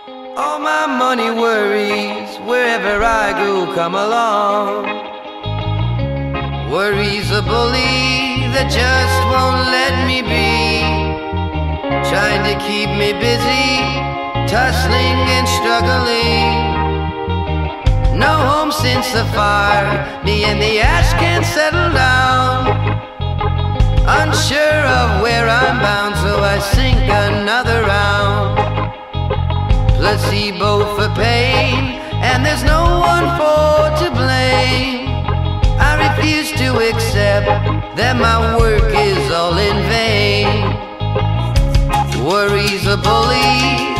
All my money worries, wherever I go, come along. Worries a bully that just won't let me be, trying to keep me busy, tussling and struggling. No home since the fire, me and the ash can't settle down. Unsure of where I'm bound, so I sink another round. Placebo for pain, and there's no one for to blame. I refuse to accept that my work is all in vain. Worry's a bully